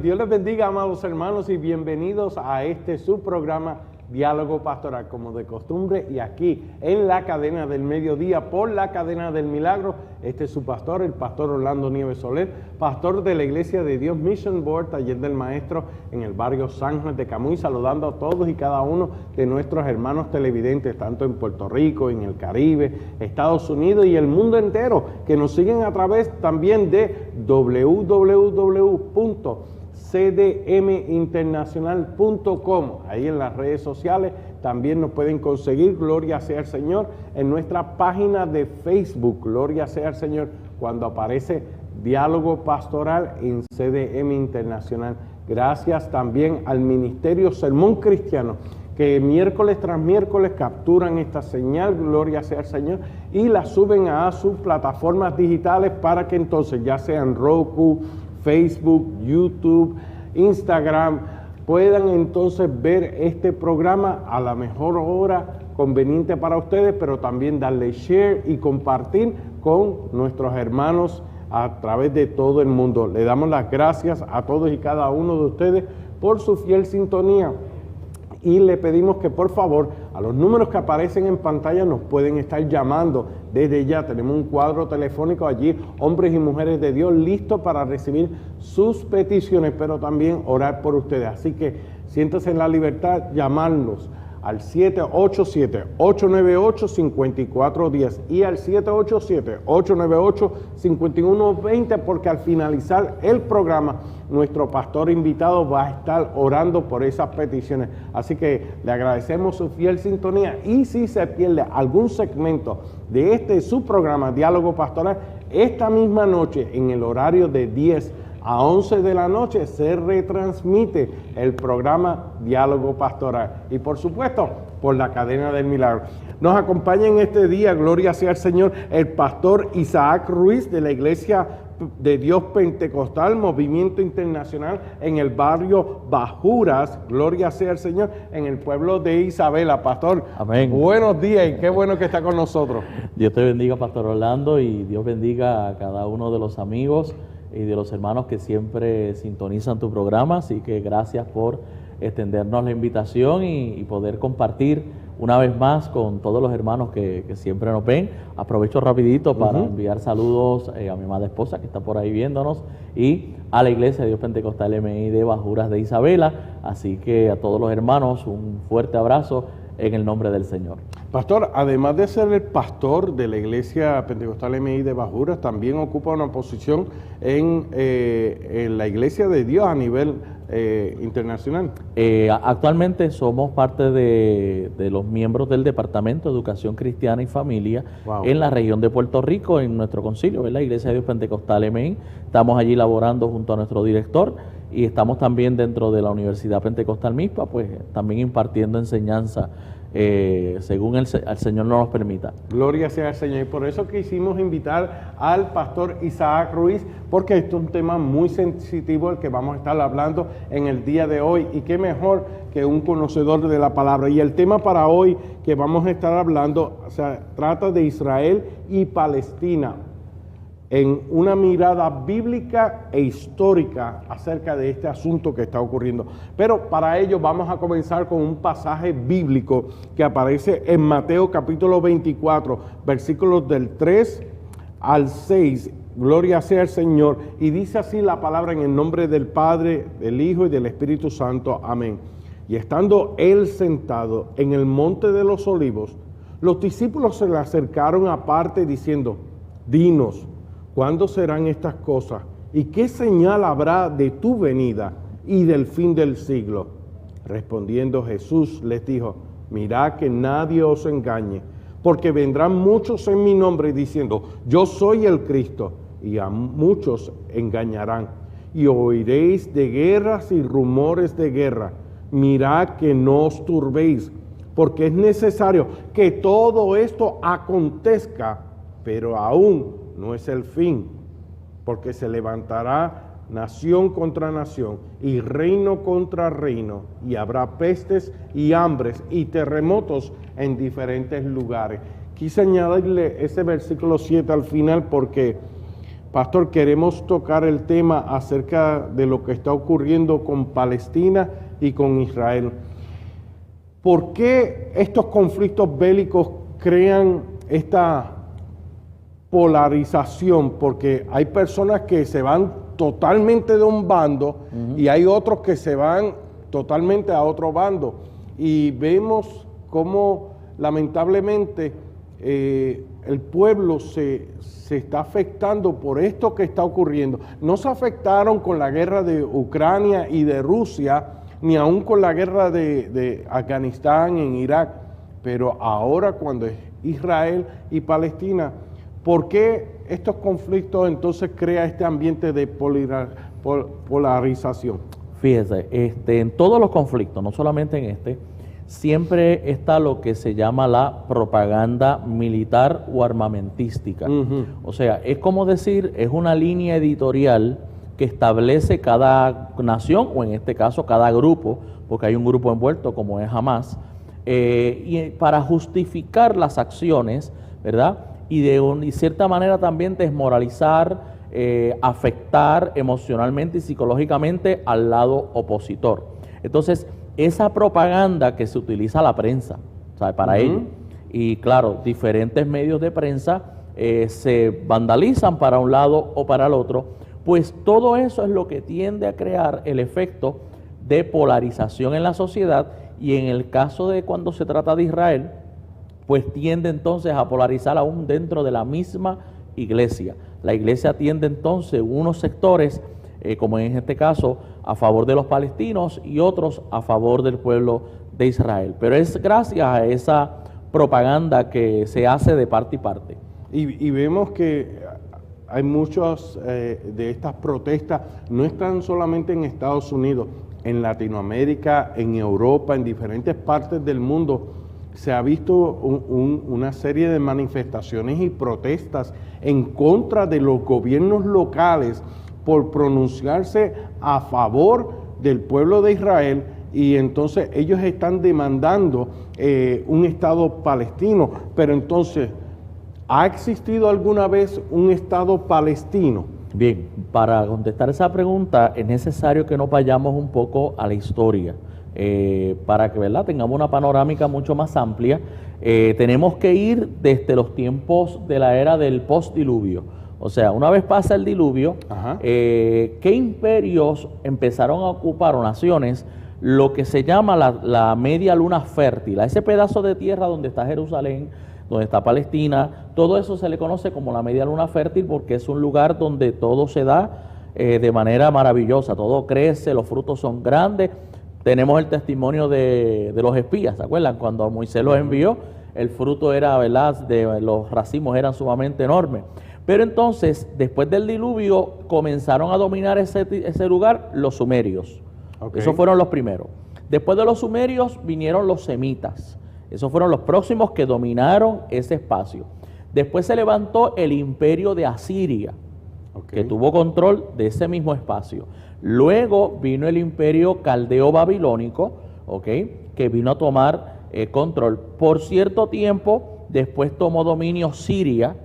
Dios les bendiga, amados hermanos, y bienvenidos a este su programa Diálogo Pastoral, como de costumbre, y aquí en la cadena del mediodía, por la cadena del milagro. Este es su pastor, el pastor Orlando Nieves Soler, pastor de la Iglesia de Dios Mission Board, Taller del Maestro, en el barrio San Juan de Camuy, saludando a todos y cada uno de nuestros hermanos televidentes, tanto en Puerto Rico, en el Caribe, Estados Unidos y el mundo entero, que nos siguen a través también de www.cdminternacional.com. Ahí en las redes sociales también nos pueden conseguir, gloria sea al Señor, en nuestra página de Facebook, gloria sea al Señor, cuando aparece Diálogo Pastoral en CDM Internacional. Gracias también al Ministerio Sermón Cristiano, que miércoles tras miércoles capturan esta señal, gloria sea al Señor, y la suben a sus plataformas digitales para que entonces, ya sean Roku, Facebook, YouTube, Instagram, puedan entonces ver este programa a la mejor hora conveniente para ustedes, pero también darle share y compartir con nuestros hermanos a través de todo el mundo. Le damos las gracias a todos y cada uno de ustedes por su fiel sintonía. Y le pedimos que por favor a los números que aparecen en pantalla nos pueden estar llamando desde ya. Tenemos un cuadro telefónico allí, hombres y mujeres de Dios listos para recibir sus peticiones, pero también orar por ustedes. Así que siéntanse en la libertad, llamarnos al 787-898-5410 y al 787-898-5120, porque al finalizar el programa nuestro pastor invitado va a estar orando por esas peticiones. Así que le agradecemos su fiel sintonía, y si se pierde algún segmento de este su programa Diálogo Pastoral, esta misma noche en el horario de 10 a 11 de la noche se retransmite el programa Diálogo Pastoral, y por supuesto por la cadena del milagro. Nos acompaña en este día, gloria sea al Señor, el pastor Isaac Ruiz de la Iglesia de Dios Pentecostal Movimiento Internacional en el barrio Bajuras, gloria sea al Señor, en el pueblo de Isabela. Pastor, amén. Buenos días y qué bueno que está con nosotros. Dios te bendiga, pastor Orlando, y Dios bendiga a cada uno de los amigos y de los hermanos que siempre sintonizan tu programa. Así que gracias por extendernos la invitación y poder compartir una vez más con todos los hermanos que siempre nos ven. Aprovecho rapidito para enviar saludos a mi amada esposa que está por ahí viéndonos, y a la Iglesia de Dios Pentecostal MI de Bajuras de Isabela. Así que a todos los hermanos un fuerte abrazo en el nombre del Señor. Pastor, además de ser el pastor de la Iglesia Pentecostal MI de Bajuras, también ocupa una posición en la Iglesia de Dios a nivel internacional. Actualmente somos parte de los miembros del Departamento de Educación Cristiana y Familia en la región de Puerto Rico, en nuestro concilio, en la Iglesia de Dios Pentecostal MI. Estamos allí laborando junto a nuestro director, y estamos también dentro de la Universidad Pentecostal Mispa, pues también impartiendo enseñanza según el Señor nos permita. Gloria sea al Señor, y por eso quisimos invitar al pastor Isaac Ruiz, porque esto es un tema muy sensitivo el que vamos a estar hablando en el día de hoy, y qué mejor que un conocedor de la palabra. Y el tema para hoy que vamos a estar hablando, trata de Israel y Palestina, en una mirada bíblica e histórica acerca de este asunto que está ocurriendo. Pero para ello vamos a comenzar con un pasaje bíblico que aparece en Mateo capítulo 24, versículos del 3 al 6. Gloria sea al Señor. Y dice así la palabra: en el nombre del Padre, del Hijo y del Espíritu Santo. Amén. Y estando él sentado en el monte de los olivos, los discípulos se le acercaron aparte diciendo: dinos, ¿cuándo serán estas cosas? ¿Y qué señal habrá de tu venida y del fin del siglo? Respondiendo Jesús les dijo: mirad que nadie os engañe, porque vendrán muchos en mi nombre diciendo: yo soy el Cristo, y a muchos engañarán. Y oiréis de guerras y rumores de guerra. Mirad que no os turbéis, porque es necesario que todo esto acontezca, pero aún no es el fin, porque se levantará nación contra nación y reino contra reino, y habrá pestes y hambres y terremotos en diferentes lugares. Quise añadirle ese versículo 7 al final porque Pastor, queremos tocar el tema acerca de lo que está ocurriendo con Palestina y con Israel. ¿Por qué estos conflictos bélicos crean esta polarización? Porque hay personas que se van totalmente de un bando y hay otros que se van totalmente a otro bando. Y vemos cómo lamentablemente el pueblo se está afectando por esto que está ocurriendo. No se afectaron con la guerra de Ucrania y de Rusia, ni aún con la guerra de Afganistán en Irak, pero ahora cuando es Israel y Palestina, ¿por qué estos conflictos entonces crea este ambiente de polarización? Fíjese, en todos los conflictos, no solamente en este, siempre está lo que se llama la propaganda militar o armamentística. O sea, es como decir, es una línea editorial que establece cada nación, o en este caso cada grupo, porque hay un grupo envuelto como es Hamas, y para justificar las acciones, ¿verdad? Y de cierta manera también desmoralizar, afectar emocionalmente y psicológicamente al lado opositor. Entonces, esa propaganda que se utiliza la prensa, ¿sabe? Para ello, y claro, diferentes medios de prensa se vandalizan para un lado o para el otro, pues todo eso es lo que tiende a crear el efecto de polarización en la sociedad, y en el caso de cuando se trata de Israel, pues tiende entonces a polarizar aún dentro de la misma iglesia. La iglesia tiende entonces unos sectores, como en este caso, a favor de los palestinos y otros a favor del pueblo de Israel. Pero es gracias a esa propaganda que se hace de parte y parte. Y vemos que hay muchas de estas protestas, no están solamente en Estados Unidos, en Latinoamérica, en Europa, en diferentes partes del mundo. Se ha visto una serie de manifestaciones y protestas en contra de los gobiernos locales por pronunciarse a favor del pueblo de Israel, y entonces ellos están demandando un Estado palestino. Pero entonces, ¿ha existido alguna vez un Estado palestino? Bien, para contestar esa pregunta es necesario que nos vayamos un poco a la historia. Para que, ¿verdad?, tengamos una panorámica mucho más amplia. Tenemos que ir desde los tiempos de la era del postdiluvio. O sea, una vez pasa el diluvio, ¿qué imperios empezaron a ocupar, o naciones, lo que se llama la media luna fértil? A ese pedazo de tierra donde está Jerusalén, donde está Palestina, todo eso se le conoce como la media luna fértil, porque es un lugar donde todo se da de manera maravillosa, todo crece, los frutos son grandes. Tenemos el testimonio de los espías, ¿se acuerdan? Cuando Moisés los envió, el fruto era, ¿verdad?, los racimos eran sumamente enormes. Pero entonces, después del diluvio, comenzaron a dominar ese lugar los sumerios. Esos fueron los primeros. Después de los sumerios vinieron los semitas. Esos fueron los próximos que dominaron ese espacio. Después se levantó el imperio de Asiria, que tuvo control de ese mismo espacio. Luego vino el imperio caldeo-babilónico, que vino a tomar control. Por cierto tiempo, después tomó dominio Siria,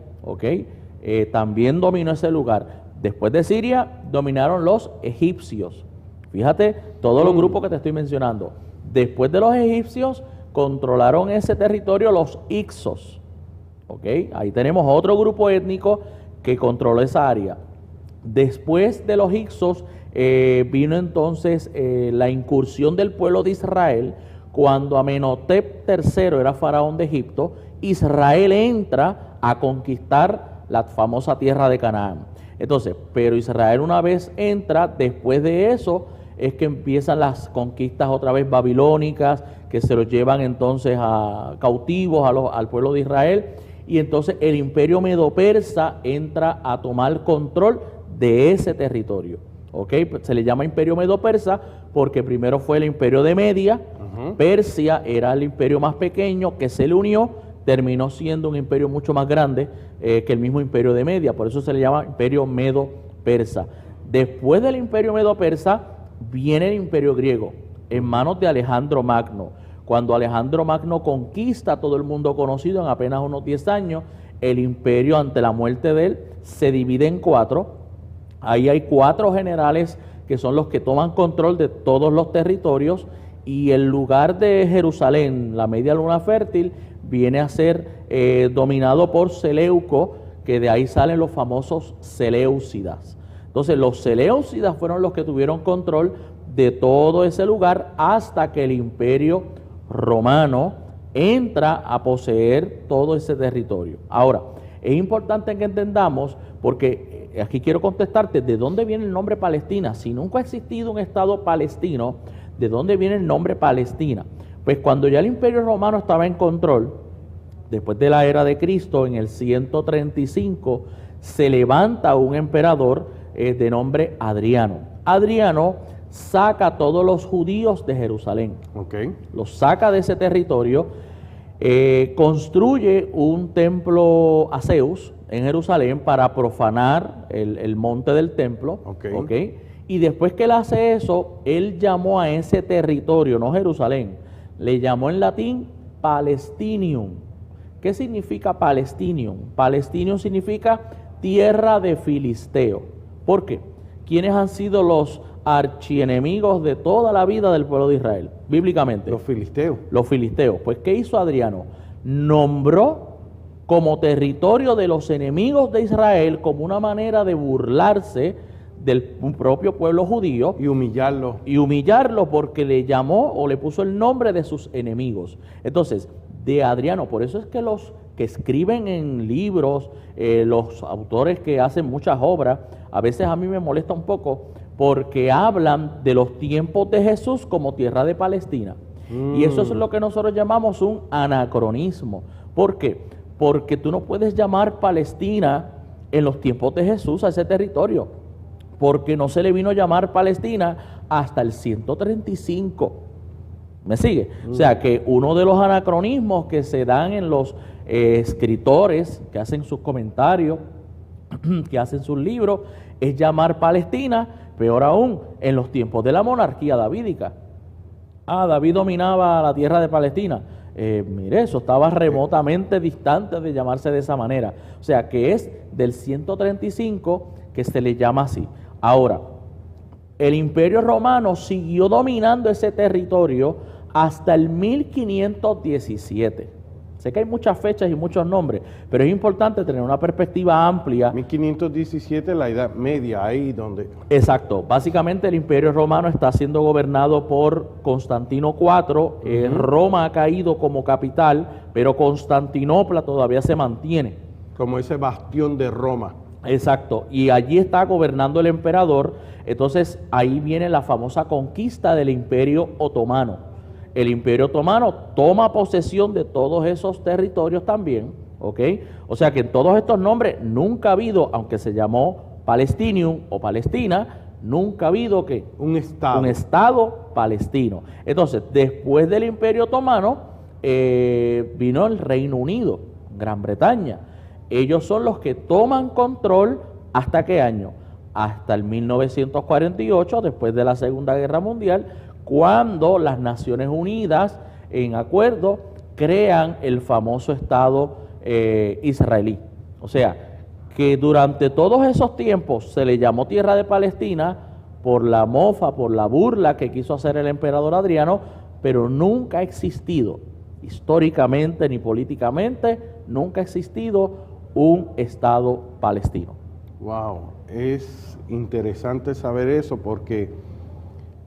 también dominó ese lugar. Después de Siria, dominaron los egipcios. Fíjate, todos los grupos que te estoy mencionando. Después de los egipcios, controlaron ese territorio los hicsos. Ahí tenemos otro grupo étnico que controló esa área. Después de los hicsos, vino entonces la incursión del pueblo de Israel. Cuando Amenhotep III era faraón de Egipto, Israel entra a conquistar la famosa tierra de Canaán. Entonces, pero Israel una vez entra, después de eso es que empiezan las conquistas otra vez babilónicas, que se los llevan entonces a cautivos al pueblo de Israel, y entonces el imperio medo-persa entra a tomar control de ese territorio. Se le llama imperio medo-persa porque primero fue el imperio de Media, Persia era el imperio más pequeño que se le unió, terminó siendo un imperio mucho más grande que el mismo imperio de Media, por eso se le llama imperio medo-persa. Después del imperio medo-persa viene el imperio griego, en manos de Alejandro Magno. Cuando Alejandro Magno conquista todo el mundo conocido en apenas unos 10 años, el imperio ante la muerte de él se divide en 4. Ahí hay 4 generales que son los que toman control de todos los territorios, y el lugar de Jerusalén, la media luna fértil, viene a ser dominado por Seleuco, que de ahí salen los famosos Seleucidas. Entonces los Seleucidas fueron los que tuvieron control de todo ese lugar hasta que el imperio romano entra a poseer todo ese territorio. Ahora, es importante que entendamos, porque aquí quiero contestarte, ¿de dónde viene el nombre Palestina? Si nunca ha existido un estado palestino, ¿de dónde viene el nombre Palestina? Pues cuando ya el imperio romano estaba en control, después de la era de Cristo, en el 135, se levanta un emperador de nombre Adriano. Adriano saca a todos los judíos de Jerusalén, los saca de ese territorio, construye un templo a Zeus en Jerusalén para profanar el monte del templo, y después que él hace eso, él llamó a ese territorio, no Jerusalén, le llamó en latín Palestinium. ¿Qué significa Palestinium? Palestinium significa tierra de filisteo. ¿Por qué? ¿Quiénes han sido los archienemigos de toda la vida del pueblo de Israel, bíblicamente? Los filisteos. Los filisteos. Pues, ¿qué hizo Adriano? Nombró como territorio de los enemigos de Israel, como una manera de burlarse del propio pueblo judío. Y humillarlo. Y humillarlo porque le llamó o le puso el nombre de sus enemigos. Entonces, de Adriano, por eso es que los que escriben en libros, los autores que hacen muchas obras, a veces a mí me molesta un poco porque hablan de los tiempos de Jesús como tierra de Palestina. Y eso es lo que nosotros llamamos un anacronismo. ¿Por qué? Porque tú no puedes llamar Palestina en los tiempos de Jesús a ese territorio, porque no se le vino a llamar Palestina hasta el 135. ¿Me sigue? O sea que uno de los anacronismos que se dan en los escritores que hacen sus comentarios, que hacen sus libros, es llamar Palestina, peor aún, en los tiempos de la monarquía davídica. David dominaba la tierra de Palestina. Mire, eso estaba remotamente distante de llamarse de esa manera. O sea que es del 135 que se le llama así. Ahora, el imperio romano siguió dominando ese territorio hasta el 1517. Sé que hay muchas fechas y muchos nombres, pero es importante tener una perspectiva amplia. 1517, la Edad Media, ahí donde... Exacto. Básicamente el imperio romano está siendo gobernado por Constantino IV. Roma ha caído como capital, pero Constantinopla todavía se mantiene. Como ese bastión de Roma. Exacto. Y allí está gobernando el emperador. Entonces ahí viene la famosa conquista del Imperio Otomano. El Imperio Otomano toma posesión de todos esos territorios también, ¿ok? O sea que en todos estos nombres nunca ha habido, aunque se llamó Palestinium o Palestina, nunca ha habido ¿qué? Un estado. Un estado palestino. Entonces, después del Imperio Otomano, vino el Reino Unido, Gran Bretaña. Ellos son los que toman control, ¿hasta qué año? Hasta el 1948, después de la Segunda Guerra Mundial, cuando las Naciones Unidas, en acuerdo, crean el famoso Estado israelí. O sea, que durante todos esos tiempos se le llamó Tierra de Palestina por la mofa, por la burla que quiso hacer el emperador Adriano, pero nunca ha existido, históricamente ni políticamente, nunca ha existido un Estado palestino. Wow, es interesante saber eso porque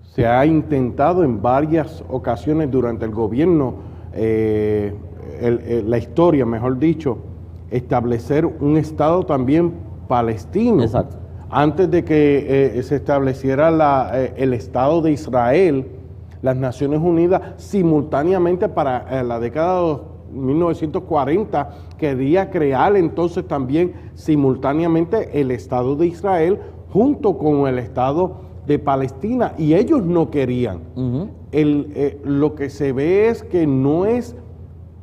se ha intentado en varias ocasiones durante el gobierno, la historia, mejor dicho, establecer un Estado también palestino. Exacto. Antes de que se estableciera el Estado de Israel, las Naciones Unidas simultáneamente para la década de 1940 quería crear entonces también simultáneamente el Estado de Israel junto con el Estado de Palestina, y ellos no querían. Lo que se ve es que no es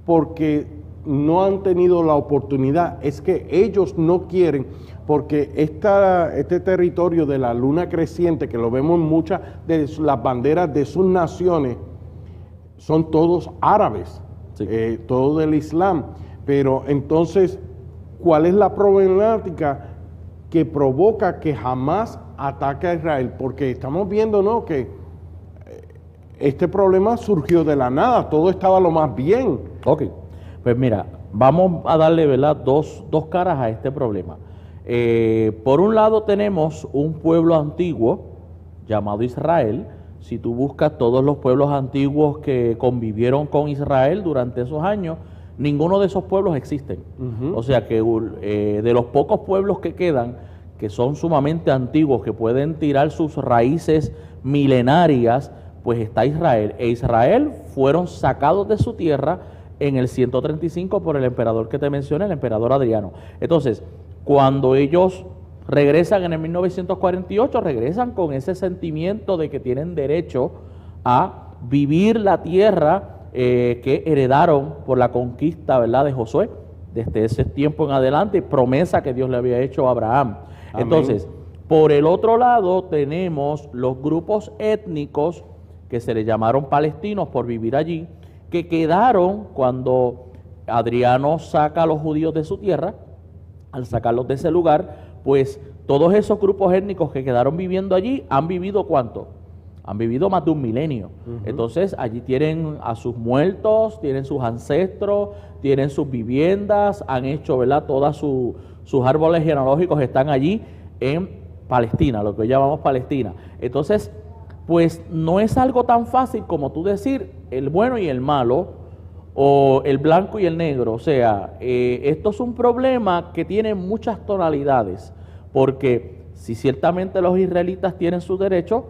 porque no han tenido la oportunidad, es que ellos no quieren, porque este territorio de la luna creciente, que lo vemos en muchas de las banderas de sus naciones, son todos árabes, sí. Todo del Islam, pero entonces cuál es la problemática que provoca que Hamás ataque a Israel, porque estamos viendo, ¿no?, que este problema surgió de la nada, todo estaba lo más bien. Ok, pues mira, vamos a darle, ¿verdad?, dos caras a este problema. Por un lado tenemos un pueblo antiguo llamado Israel. Si tú buscas todos los pueblos antiguos que convivieron con Israel durante esos años, ninguno de esos pueblos existen. O sea que de los pocos pueblos que quedan, que son sumamente antiguos, que pueden tirar sus raíces milenarias, pues está Israel. E Israel fueron sacados de su tierra en el 135 por el emperador que te mencioné, el emperador Adriano. Entonces, cuando ellos regresan en el 1948, regresan con ese sentimiento de que tienen derecho a vivir la tierra que heredaron por la conquista, ¿verdad?, de Josué, desde ese tiempo en adelante, promesa que Dios le había hecho a Abraham. Amén. Entonces, por el otro lado tenemos los grupos étnicos que se les llamaron palestinos por vivir allí, que quedaron cuando Adriano saca a los judíos de su tierra. Al sacarlos de ese lugar, pues todos esos grupos étnicos que quedaron viviendo allí han vivido ¿cuánto? Han vivido más de un milenio. Entonces allí tienen a sus muertos, tienen sus ancestros, tienen sus viviendas, han hecho, ¿verdad?, todas sus árboles genealógicos están allí en Palestina, lo que hoy llamamos Palestina. Entonces, pues no es algo tan fácil como tú decir el bueno y el malo, o el blanco y el negro. O sea, esto es un problema que tiene muchas tonalidades, porque si ciertamente los israelitas tienen sus derechos,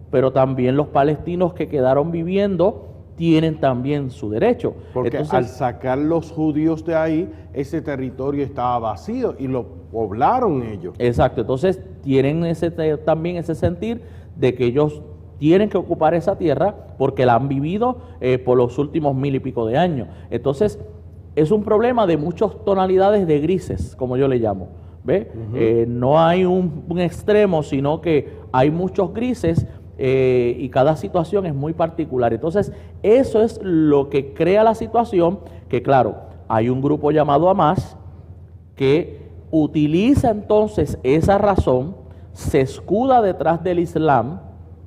pero también los palestinos que quedaron viviendo tienen también su derecho. Porque entonces, al sacar los judíos de ahí, ese territorio estaba vacío y lo poblaron ellos. Exacto, entonces tienen también ese sentir de que ellos tienen que ocupar esa tierra porque la han vivido por los últimos 1000 y pico de años. Entonces, es un problema de muchas tonalidades de grises, como yo le llamo. ¿Ve? No hay un extremo, sino que hay muchos grises y cada situación es muy particular. Entonces, eso es lo que crea la situación, que claro, hay un grupo llamado Hamás que utiliza entonces esa razón, se escuda detrás del Islam,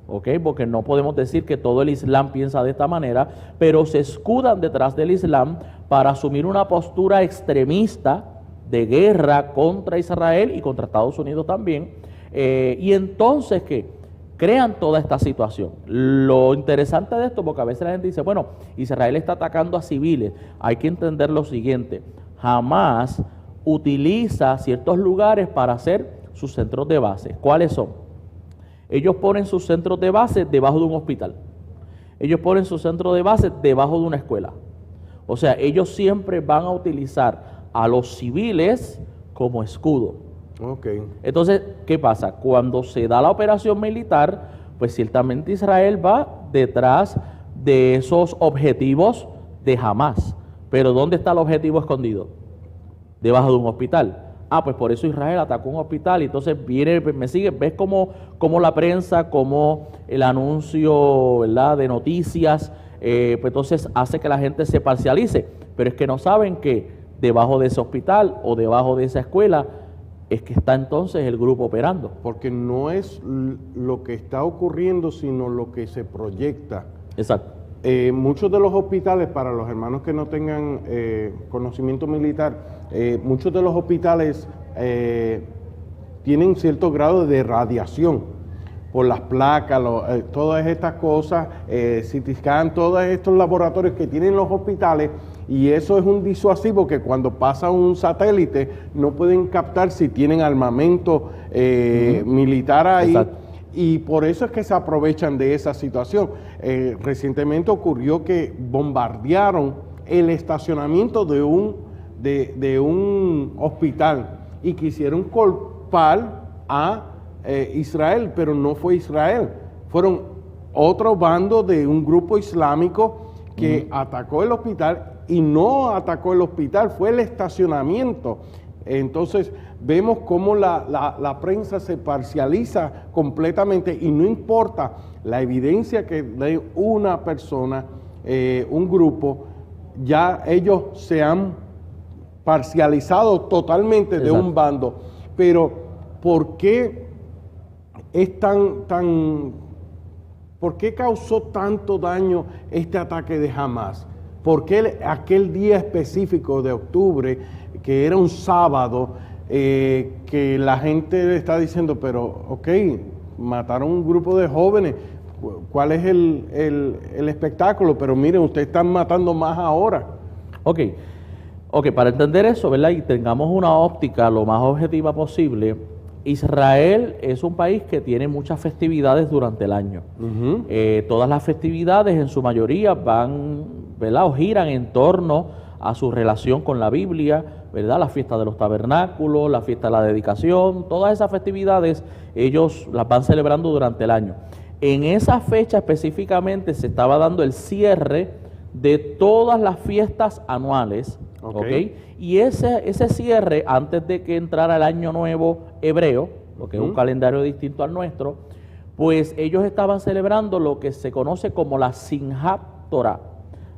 ¿okay? Porque no podemos decir que todo el Islam piensa de esta manera, pero se escudan detrás del Islam para asumir una postura extremista de guerra contra Israel y contra Estados Unidos también, y entonces que crean toda esta situación. Lo interesante de esto, porque a veces la gente dice, bueno, Israel está atacando a civiles, hay que entender lo siguiente: Hamás utiliza ciertos lugares para hacer sus centros de base. ¿Cuáles son? Ellos ponen sus centros de base debajo de un hospital. Ellos ponen sus centros de base debajo de una escuela. O sea, ellos siempre van a utilizar a los civiles como escudo. Okay. Entonces, ¿qué pasa? Cuando se da la operación militar, pues ciertamente Israel va detrás de esos objetivos de Hamás. Pero ¿dónde está el objetivo escondido? Debajo de un hospital. Ah, pues por eso Israel atacó un hospital. Y entonces viene, me sigue, ves cómo la prensa, cómo el anuncio, ¿verdad?, de noticias, pues entonces hace que la gente se parcialice. Pero es que no saben que debajo de ese hospital o debajo de esa escuela es que está entonces el grupo operando. Porque no es lo que está ocurriendo, sino lo que se proyecta. Exacto. Muchos de los hospitales, para los hermanos que no tengan conocimiento militar, muchos de los hospitales tienen cierto grado de radiación por las placas, todas estas cosas, CT scan, todos estos laboratorios que tienen los hospitales, y eso es un disuasivo que cuando pasa un satélite no pueden captar si tienen armamento militar ahí. Exacto. Y por eso es que se aprovechan de esa situación. Recientemente ocurrió que bombardearon el estacionamiento de un hospital y quisieron culpar a Israel, pero no fue Israel. Fueron otro bando de un grupo islámico que atacó el hospital, y no atacó el hospital, fue el estacionamiento. Entonces vemos cómo la prensa se parcializa completamente y no importa la evidencia que dé una persona, un grupo, ya ellos se han parcializado totalmente de un bando. Pero, ¿por qué es ¿por qué causó tanto daño este ataque de Hamás? ¿Por qué aquel día específico de octubre, que era un sábado, que la gente está diciendo, pero ok, mataron un grupo de jóvenes, ¿cuál es el espectáculo? Pero miren, ustedes están matando más ahora. Ok, para entender eso, ¿verdad? Y tengamos una óptica lo más objetiva posible. Israel es un país que tiene muchas festividades durante el año. Todas las festividades en su mayoría van, ¿verdad?, o giran en torno a su relación con la Biblia, ¿verdad? La fiesta de los tabernáculos, la fiesta de la dedicación, todas esas festividades ellos las van celebrando durante el año. En esa fecha específicamente se estaba dando el cierre de todas las fiestas anuales, ¿okay? Y ese cierre, antes de que entrara el año nuevo hebreo, porque es un calendario distinto al nuestro, pues ellos estaban celebrando lo que se conoce como la Simchat Torah.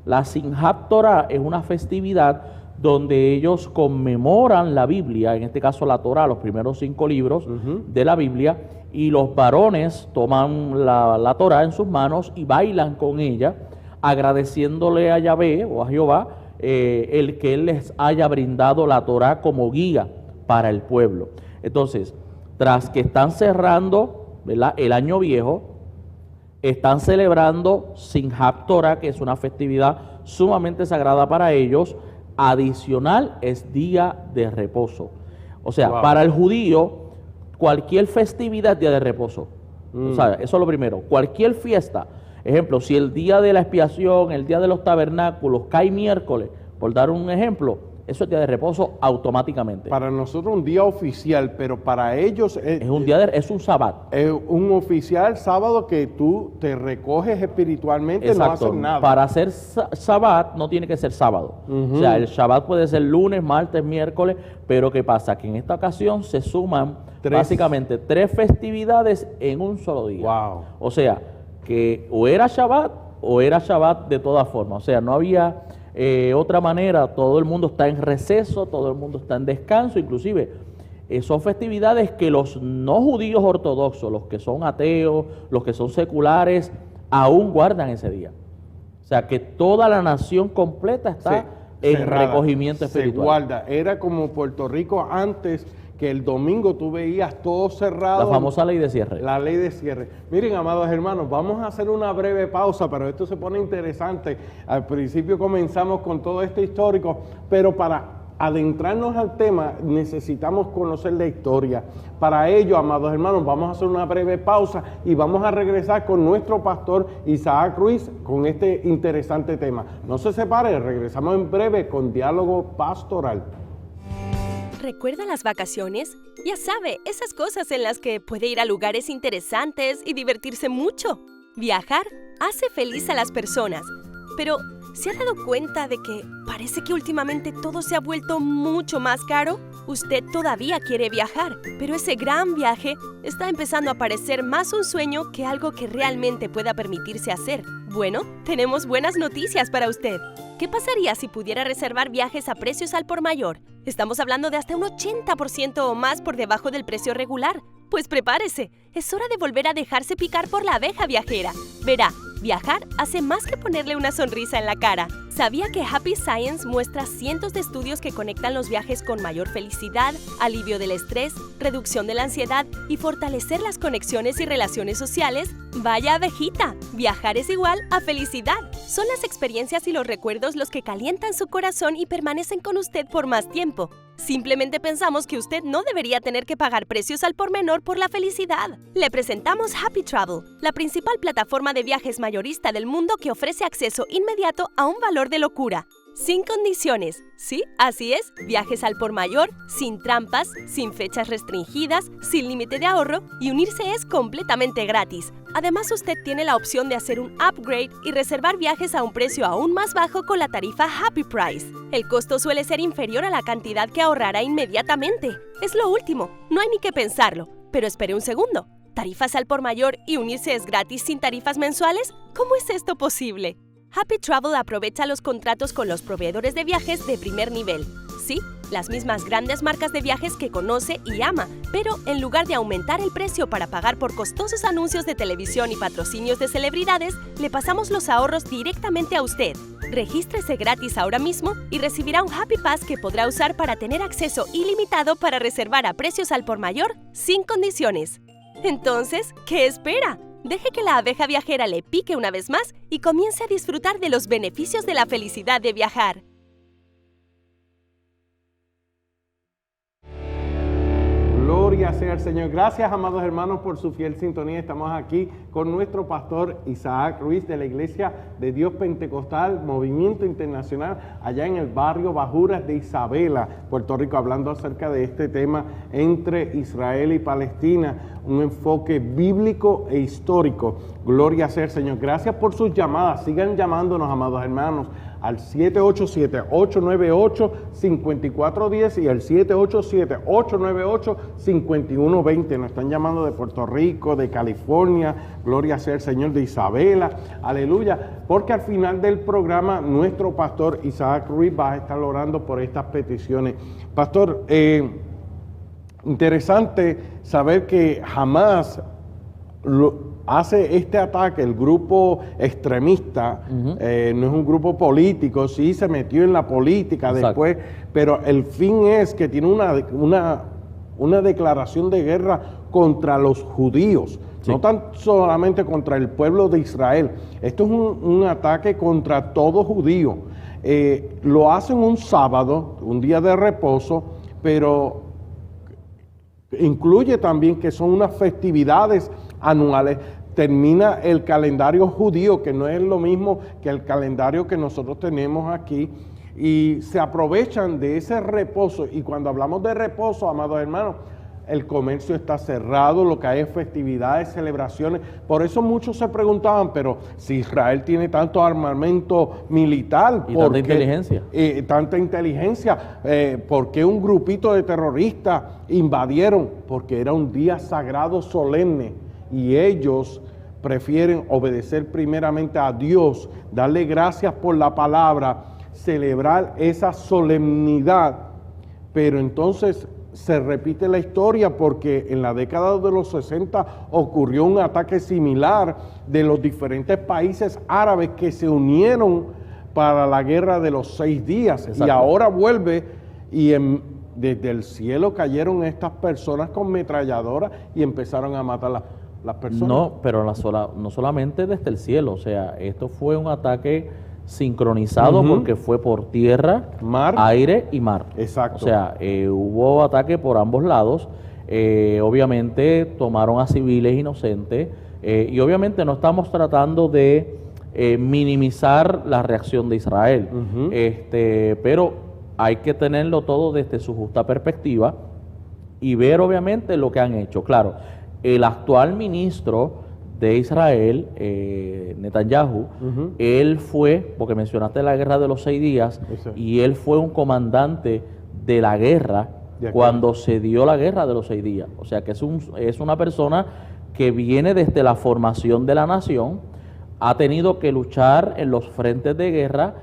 La Simchat Torah es una festividad donde ellos conmemoran la Biblia, en este caso la Torah, los primeros 5 libros de la Biblia, y los varones toman la Torah en sus manos y bailan con ella, agradeciéndole a Yahvé o a Jehová el que Él les haya brindado la Torah como guía para el pueblo. Entonces, tras que están cerrando, ¿verdad?, el año viejo, están celebrando Simchat Torah, que es una festividad sumamente sagrada para ellos. Adicional es día de reposo. O sea, para el judío, cualquier festividad es día de reposo. O sea, eso es lo primero. Cualquier fiesta, ejemplo, si el día de la expiación, el día de los tabernáculos cae miércoles, por dar un ejemplo, eso es día de reposo automáticamente. Para nosotros un día oficial, pero para ellos es un sabbat. Es un oficial sábado que tú te recoges espiritualmente. Exacto. No haces nada. Para hacer sabbat no tiene que ser sábado. O sea, el sabbat puede ser lunes, martes, miércoles, pero ¿qué pasa? Que en esta ocasión se suman básicamente 3 festividades en un solo día. Wow. O sea, que o era Shabbat de todas formas. O sea, no había otra manera. Todo el mundo está en receso, todo el mundo está en descanso. Inclusive son festividades que los no judíos ortodoxos, los que son ateos, los que son seculares, aún guardan ese día. O sea, que toda la nación completa está en cerrada, recogimiento espiritual. Se guarda. Era como Puerto Rico antes, que el domingo tú veías todo cerrado. La famosa ley de cierre. La ley de cierre. Miren, amados hermanos, vamos a hacer una breve pausa, pero esto se pone interesante. Al principio comenzamos con todo esto histórico, pero para adentrarnos al tema necesitamos conocer la historia. Para ello, amados hermanos, vamos a hacer una breve pausa y vamos a regresar con nuestro pastor Isaac Ruiz con este interesante tema. No se separe, regresamos en breve con Diálogo Pastoral. ¿Recuerda las vacaciones? Ya sabe, esas cosas en las que puede ir a lugares interesantes y divertirse mucho. Viajar hace feliz a las personas, pero ¿se ha dado cuenta de que parece que últimamente todo se ha vuelto mucho más caro? Usted todavía quiere viajar, pero ese gran viaje está empezando a parecer más un sueño que algo que realmente pueda permitirse hacer. Bueno, tenemos buenas noticias para usted. ¿Qué pasaría si pudiera reservar viajes a precios al por mayor? Estamos hablando de hasta un 80% o más por debajo del precio regular. Pues prepárese, es hora de volver a dejarse picar por la abeja viajera. Verá, viajar hace más que ponerle una sonrisa en la cara. ¿Sabía que Happy Science muestra cientos de estudios que conectan los viajes con mayor felicidad, alivio del estrés, reducción de la ansiedad y fortalecer las conexiones y relaciones sociales? Vaya abejita, viajar es igual a felicidad. Son las experiencias y los recuerdos los que calientan su corazón y permanecen con usted por más tiempo. Simplemente pensamos que usted no debería tener que pagar precios al por menor por la felicidad. Le presentamos Happy Travel, la principal plataforma de viajes mayorista del mundo que ofrece acceso inmediato a un valor de locura. Sin condiciones, ¿sí? Así es, viajes al por mayor, sin trampas, sin fechas restringidas, sin límite de ahorro y unirse es completamente gratis. Además, usted tiene la opción de hacer un upgrade y reservar viajes a un precio aún más bajo con la tarifa Happy Price. El costo suele ser inferior a la cantidad que ahorrará inmediatamente. Es lo último, no hay ni que pensarlo. Pero espere un segundo, ¿tarifas al por mayor y unirse es gratis sin tarifas mensuales? ¿Cómo es esto posible? Happy Travel aprovecha los contratos con los proveedores de viajes de primer nivel. Sí, las mismas grandes marcas de viajes que conoce y ama, pero en lugar de aumentar el precio para pagar por costosos anuncios de televisión y patrocinios de celebridades, le pasamos los ahorros directamente a usted. Regístrese gratis ahora mismo y recibirá un Happy Pass que podrá usar para tener acceso ilimitado para reservar a precios al por mayor, sin condiciones. Entonces, ¿qué espera? Deje que la abeja viajera le pique una vez más y comience a disfrutar de los beneficios de la felicidad de viajar. Gloria sea al Señor. Gracias, amados hermanos, por su fiel sintonía. Estamos aquí con nuestro pastor Isaac Ruiz de la Iglesia de Dios Pentecostal, Movimiento Internacional, allá en el barrio Bajuras de Isabela, Puerto Rico, hablando acerca de este tema entre Israel y Palestina, un enfoque bíblico e histórico. Gloria sea al Señor. Gracias por sus llamadas. Sigan llamándonos, amados hermanos, al 787-898-5410 y al 787-898-5120. Nos están llamando de Puerto Rico, de California, gloria sea el Señor, de Isabela, aleluya, porque al final del programa nuestro pastor Isaac Ruiz va a estar orando por estas peticiones. Pastor, interesante saber que jamás hace este ataque, el grupo extremista, no es un grupo político, sí se metió en la política. Exacto. Después, pero el fin es que tiene una declaración de guerra contra los judíos, sí. No tan solamente contra el pueblo de Israel. Esto es un ataque contra todo judío. Lo hacen un sábado, un día de reposo, pero incluye también que son unas festividades anuales. Termina el calendario judío, que no es lo mismo que el calendario que nosotros tenemos aquí, y se aprovechan de ese reposo. Y cuando hablamos de reposo, amados hermanos, el comercio está cerrado, lo que hay es festividades, celebraciones. Por eso muchos se preguntaban, pero si Israel tiene tanto armamento militar, y tanta inteligencia, ¿por qué un grupito de terroristas invadieron? Porque era un día sagrado solemne y ellos prefieren obedecer primeramente a Dios, darle gracias por la palabra, celebrar esa solemnidad. Pero entonces se repite la historia, porque en la década de los 60 ocurrió un ataque similar de los diferentes países árabes que se unieron para la guerra de los 6 días. Exacto. Y ahora vuelve y desde el cielo cayeron estas personas con metralladoras y empezaron a matar las personas. No, pero no solamente desde el cielo, o sea, esto fue un ataque sincronizado, porque fue por tierra, mar, aire y mar. Exacto. O sea, hubo ataque por ambos lados. Obviamente tomaron a civiles inocentes, y obviamente no estamos tratando de minimizar la reacción de Israel, pero hay que tenerlo todo desde su justa perspectiva y ver obviamente lo que han hecho. Claro, el actual ministro de Israel, Netanyahu, él fue, porque mencionaste la guerra de los 6 días, y él fue un comandante de la guerra cuando se dio la guerra de los 6 días. O sea que es una persona que viene desde la formación de la nación, ha tenido que luchar en los frentes de guerra.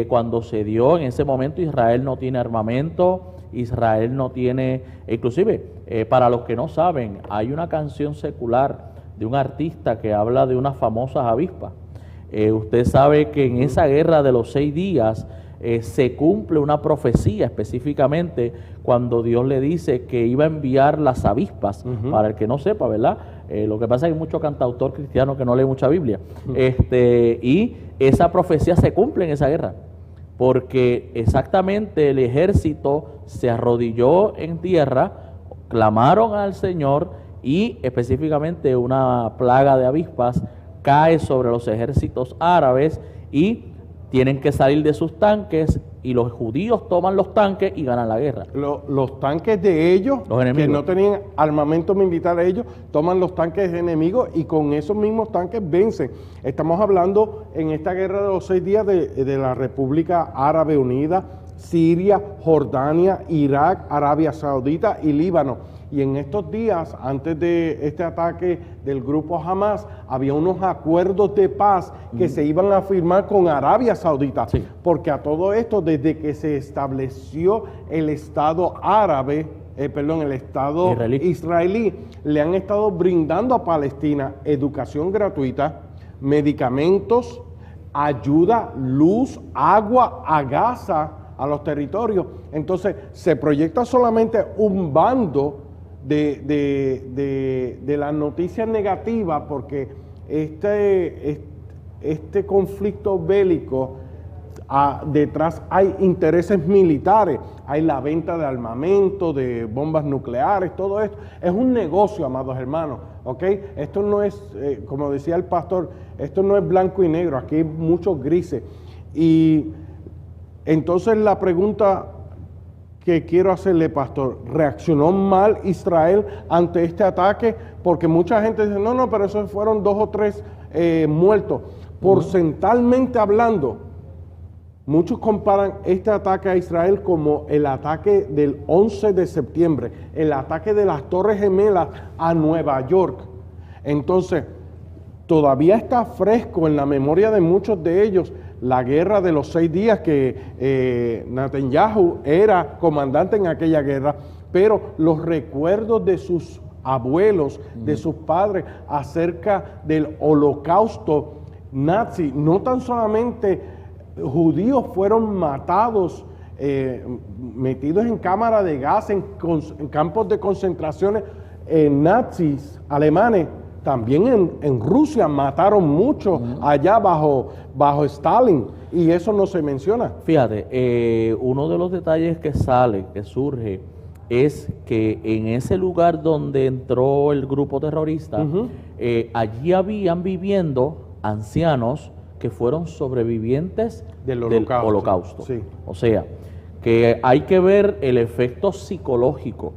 Cuando se dio, en ese momento Israel no tiene armamento, Israel no tiene, inclusive, para los que no saben, hay una canción secular de un artista que habla de unas famosas avispas. Usted sabe que en esa guerra de los 6 días se cumple una profecía específicamente cuando Dios le dice que iba a enviar las avispas, para el que no sepa, ¿verdad? Lo que pasa es que hay mucho cantautor cristiano que no lee mucha Biblia, y esa profecía se cumple en esa guerra, porque exactamente el ejército se arrodilló en tierra, clamaron al Señor, y específicamente una plaga de avispas cae sobre los ejércitos árabes y tienen que salir de sus tanques, y los judíos toman los tanques y ganan la guerra. Los tanques de ellos, que no tenían armamento militar, ellos toman los tanques enemigos y con esos mismos tanques vencen. Estamos hablando en esta guerra de los 6 días de la República Árabe Unida, Siria, Jordania, Irak, Arabia Saudita y Líbano. Y en estos días, antes de este ataque del grupo Hamas, había unos acuerdos de paz que se iban a firmar con Arabia Saudita. Sí. Porque a todo esto, desde que se estableció el Estado árabe, el Estado israelí, le han estado brindando a Palestina educación gratuita, medicamentos, ayuda, luz, agua a Gaza, a los territorios. Entonces, se proyecta solamente un bando de las noticias negativas, porque este conflicto bélico, detrás hay intereses militares, hay la venta de armamento, de bombas nucleares, todo esto. Es un negocio, amados hermanos, ¿ok? Esto no es, como decía el pastor, esto no es blanco y negro, aquí hay muchos grises. Y entonces la pregunta que quiero hacerle, pastor, ¿reaccionó mal Israel ante este ataque? Porque mucha gente dice, no, pero esos fueron 2 o 3 muertos. Porcentualmente hablando, muchos comparan este ataque a Israel como el ataque del 11 de septiembre, el ataque de las Torres Gemelas a Nueva York. Entonces, todavía está fresco en la memoria de muchos de ellos la guerra de los 6 días que Netanyahu era comandante en aquella guerra, pero los recuerdos de sus abuelos, de sus padres acerca del holocausto nazi, no tan solamente judíos fueron matados, metidos en cámaras de gas, en campos de concentraciones, nazis alemanes. También en Rusia mataron mucho allá bajo Stalin, y eso no se menciona. Fíjate, uno de los detalles que surge, es que en ese lugar donde entró el grupo terrorista, allí habían viviendo ancianos que fueron sobrevivientes del holocausto. Sí. O sea, que hay que ver el efecto psicológico,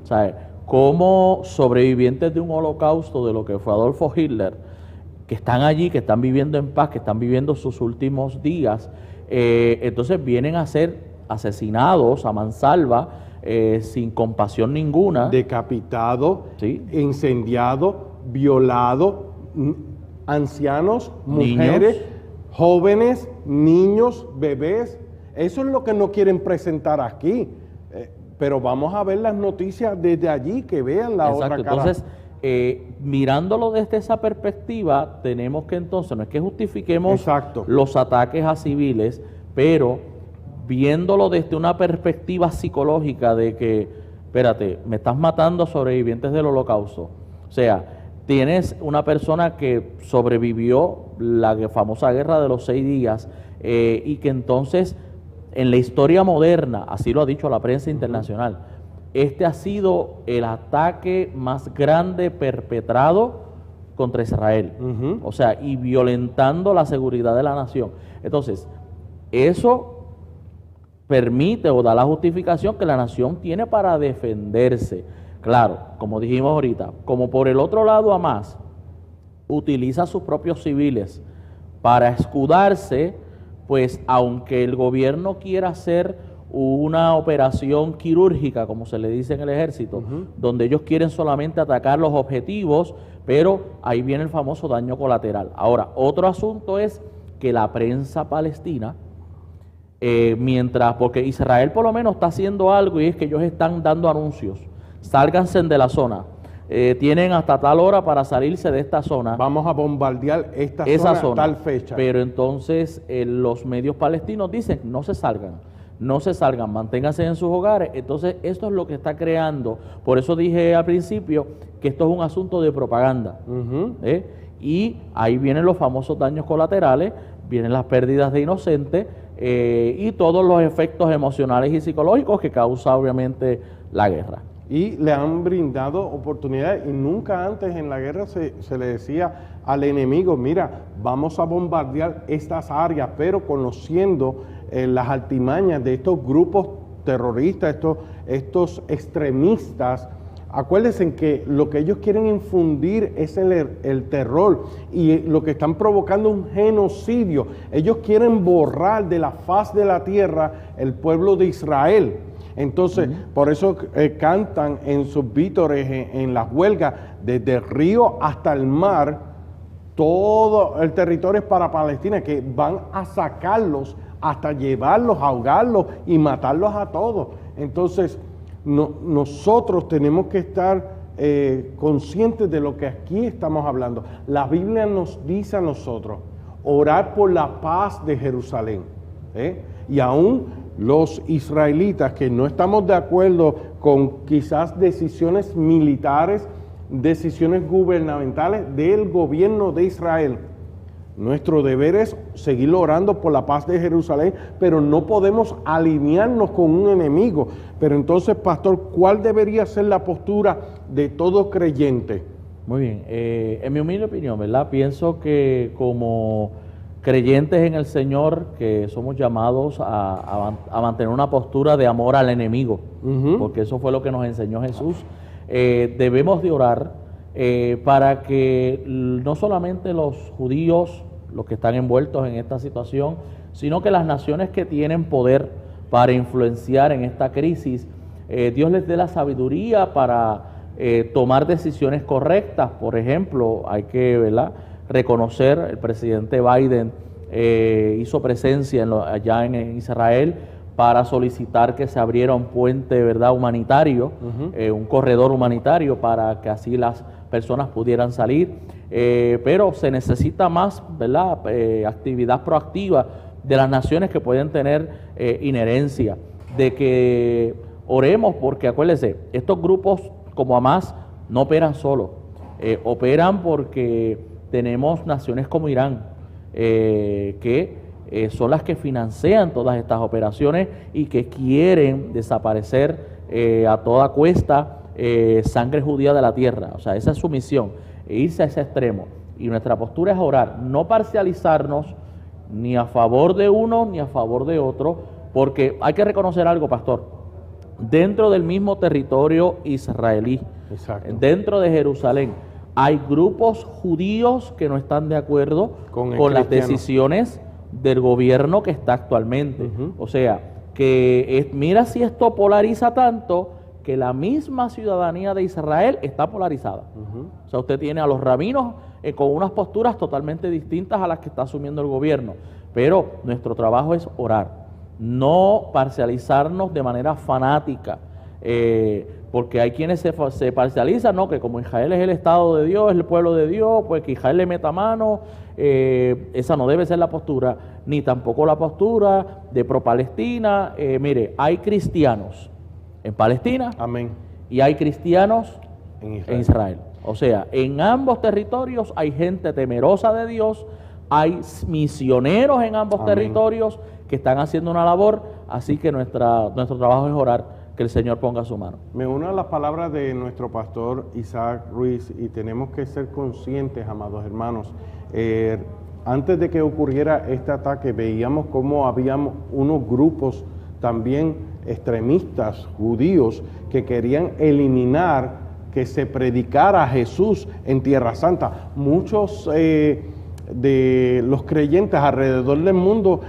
¿sabes? Como sobrevivientes de un holocausto, de lo que fue Adolfo Hitler, que están allí, que están viviendo en paz, que están viviendo sus últimos días, entonces vienen a ser asesinados a mansalva, sin compasión ninguna. Decapitado, ¿sí? Incendiado, violado, ancianos, mujeres, jóvenes, niños, bebés. Eso es lo que no quieren presentar aquí. Pero vamos a ver las noticias desde allí, que vean la otra cara. Entonces, mirándolo desde esa perspectiva, tenemos que entonces, no es que justifiquemos los ataques a civiles, pero viéndolo desde una perspectiva psicológica de que, espérate, me estás matando a sobrevivientes del holocausto. O sea, tienes una persona que sobrevivió la famosa guerra de los 6 días, y que entonces, en la historia moderna, así lo ha dicho la prensa internacional, este ha sido el ataque más grande perpetrado contra Israel. O sea, y violentando la seguridad de la nación. Entonces, eso permite o da la justificación que la nación tiene para defenderse. Claro, como dijimos ahorita, como por el otro lado Hamas utiliza a sus propios civiles para escudarse, pues aunque el gobierno quiera hacer una operación quirúrgica, como se le dice en el ejército, donde ellos quieren solamente atacar los objetivos, pero ahí viene el famoso daño colateral. Ahora, otro asunto es que la prensa palestina, porque Israel por lo menos está haciendo algo, y es que ellos están dando anuncios: sálganse de la zona, tienen hasta tal hora para salirse de esta zona. Vamos a bombardear esa zona a tal fecha. Pero entonces los medios palestinos dicen: no se salgan, manténganse en sus hogares. Entonces esto es lo que está creando. Por eso dije al principio que esto es un asunto de propaganda. Y ahí vienen los famosos daños colaterales, vienen las pérdidas de inocentes, y todos los efectos emocionales y psicológicos que causa obviamente la guerra. Y le han brindado oportunidades, y nunca antes en la guerra se le decía al enemigo: mira, vamos a bombardear estas áreas, pero conociendo las artimañas de estos grupos terroristas, estos extremistas. Acuérdense que lo que ellos quieren infundir es el terror, y lo que están provocando es un genocidio. Ellos quieren borrar de la faz de la tierra el pueblo de Israel. Entonces, por eso cantan en sus vítores, en las huelgas, desde el río hasta el mar, todo el territorio es para Palestina, que van a sacarlos hasta llevarlos, ahogarlos y matarlos a todos. Entonces, nosotros tenemos que estar conscientes de lo que aquí estamos hablando. La Biblia nos dice a nosotros, orar por la paz de Jerusalén. Y aún los israelitas que no estamos de acuerdo con quizás decisiones militares, decisiones gubernamentales del gobierno de Israel, nuestro deber es seguir orando por la paz de Jerusalén, pero no podemos alinearnos con un enemigo. Pero entonces, pastor, ¿cuál debería ser la postura de todo creyente? Muy bien, en mi humilde opinión, ¿verdad? Pienso que como creyentes en el Señor, que somos llamados a mantener una postura de amor al enemigo, porque eso fue lo que nos enseñó Jesús. Debemos de orar para que no solamente los judíos, los que están envueltos en esta situación, sino que las naciones que tienen poder para influenciar en esta crisis, Dios les dé la sabiduría para tomar decisiones correctas. Por ejemplo, hay que, ¿verdad?, reconocer, el presidente Biden hizo presencia allá en Israel para solicitar que se abriera un puente, ¿verdad?, humanitario, un corredor humanitario para que así las personas pudieran salir, pero se necesita más, ¿verdad?, actividad proactiva de las naciones que pueden tener inherencia, de que oremos, porque acuérdense, estos grupos como Hamas no operan solos, operan porque tenemos naciones como Irán, que son las que financian todas estas operaciones y que quieren desaparecer a toda cuesta sangre judía de la tierra. O sea, esa es su misión, irse a ese extremo. Y nuestra postura es orar, no parcializarnos ni a favor de uno ni a favor de otro, porque hay que reconocer algo, pastor. Dentro del mismo territorio israelí, dentro de Jerusalén, hay grupos judíos que no están de acuerdo con las decisiones del gobierno que está actualmente. O sea, que mira si esto polariza tanto que la misma ciudadanía de Israel está polarizada. O sea, usted tiene a los rabinos con unas posturas totalmente distintas a las que está asumiendo el gobierno. Pero nuestro trabajo es orar, no parcializarnos de manera fanática, porque hay quienes se parcializan, ¿no?, que como Israel es el Estado de Dios, es el pueblo de Dios, pues que Israel le meta mano. Esa no debe ser la postura, ni tampoco la postura de pro-Palestina. Mire, hay cristianos en Palestina, amén, y hay cristianos en Israel. O sea, en ambos territorios hay gente temerosa de Dios, hay misioneros en ambos territorios que están haciendo una labor, así que nuestro trabajo es orar que el Señor ponga su mano. Me uno a las palabras de nuestro pastor Isaac Ruiz, y tenemos que ser conscientes, amados hermanos. Antes de que ocurriera este ataque, veíamos cómo habíamos unos grupos también extremistas judíos que querían eliminar que se predicara a Jesús en Tierra Santa. Muchos de los creyentes alrededor del mundo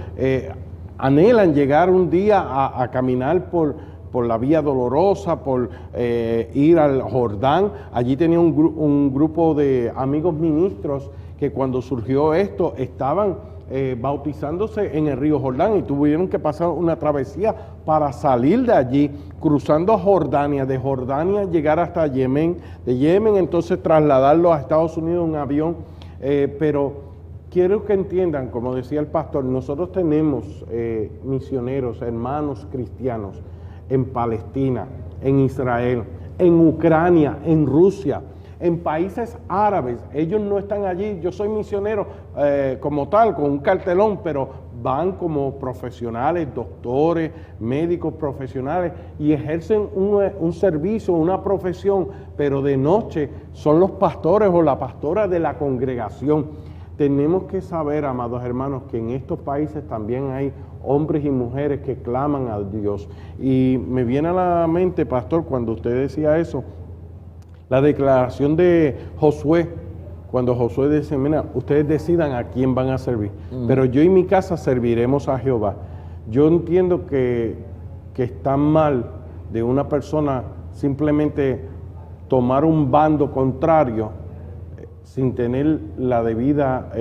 anhelan llegar un día a caminar por la vía dolorosa, por ir al Jordán. Allí tenía un grupo de amigos ministros que cuando surgió esto estaban bautizándose en el río Jordán y tuvieron que pasar una travesía para salir de allí, cruzando a Jordania, de Jordania llegar hasta Yemen, de Yemen entonces trasladarlo a Estados Unidos en un avión, pero quiero que entiendan, como decía el pastor, nosotros tenemos misioneros, hermanos cristianos en Palestina, en Israel, en Ucrania, en Rusia, en países árabes. Ellos no están allí. Yo soy misionero como tal, con un cartelón, pero van como profesionales, doctores, médicos profesionales y ejercen un servicio, una profesión, pero de noche son los pastores o la pastora de la congregación. Tenemos que saber, amados hermanos, que en estos países también hay hombres y mujeres que claman a Dios. Y me viene a la mente, pastor, cuando usted decía eso, la declaración de Josué, cuando Josué dice, mira, ustedes decidan a quién van a servir, pero yo y mi casa serviremos a Jehová. Yo entiendo que que está mal de una persona simplemente tomar un bando contrario sin tener la debida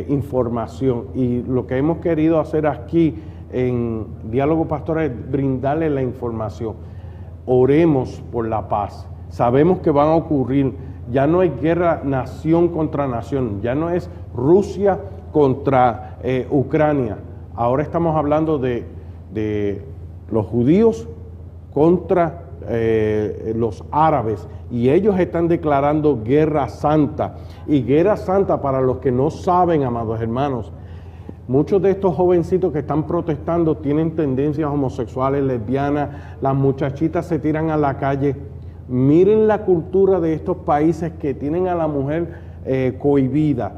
información. Y lo que hemos querido hacer aquí en Diálogo Pastoral es brindarle la información. Oremos por la paz. Sabemos que van a ocurrir, ya no hay guerra nación contra nación, ya no es Rusia contra Ucrania. Ahora estamos hablando de los judíos contra los árabes, y ellos están declarando guerra santa. Y guerra santa, para los que no saben, amados hermanos, muchos de estos jovencitos que están protestando tienen tendencias homosexuales, lesbianas, las muchachitas se tiran a la calle. Miren la cultura de estos países que tienen a la mujer cohibida.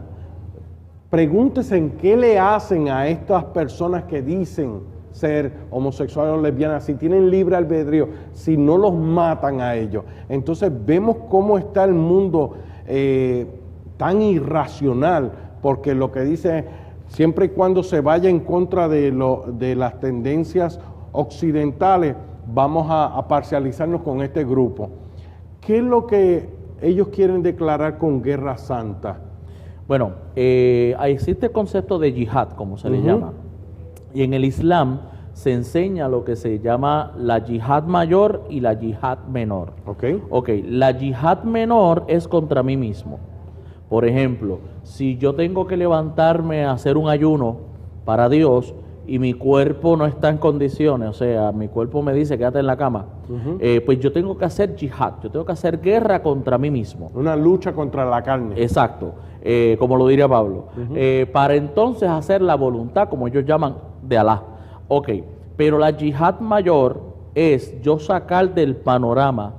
Pregúntese en qué le hacen a estas personas que dicen ser homosexuales o lesbianas, si tienen libre albedrío, si no los matan a ellos. Entonces vemos cómo está el mundo tan irracional, porque lo que dice, siempre y cuando se vaya en contra de las tendencias occidentales, vamos a parcializarnos con este grupo. ¿Qué es lo que ellos quieren declarar con guerra santa? Bueno, existe el concepto de yihad, como se le llama. Y en el Islam se enseña lo que se llama la yihad mayor y la yihad menor. Ok, la yihad menor es contra mí mismo. Por ejemplo, si yo tengo que levantarme a hacer un ayuno para Dios y mi cuerpo no está en condiciones, o sea, mi cuerpo me dice quédate en la cama, pues yo tengo que hacer yihad, yo tengo que hacer guerra contra mí mismo. Una lucha contra la carne. Exacto, como lo diría Pablo. Para entonces hacer la voluntad, como ellos llaman, de Alá. Ok, pero la yihad mayor es yo sacar del panorama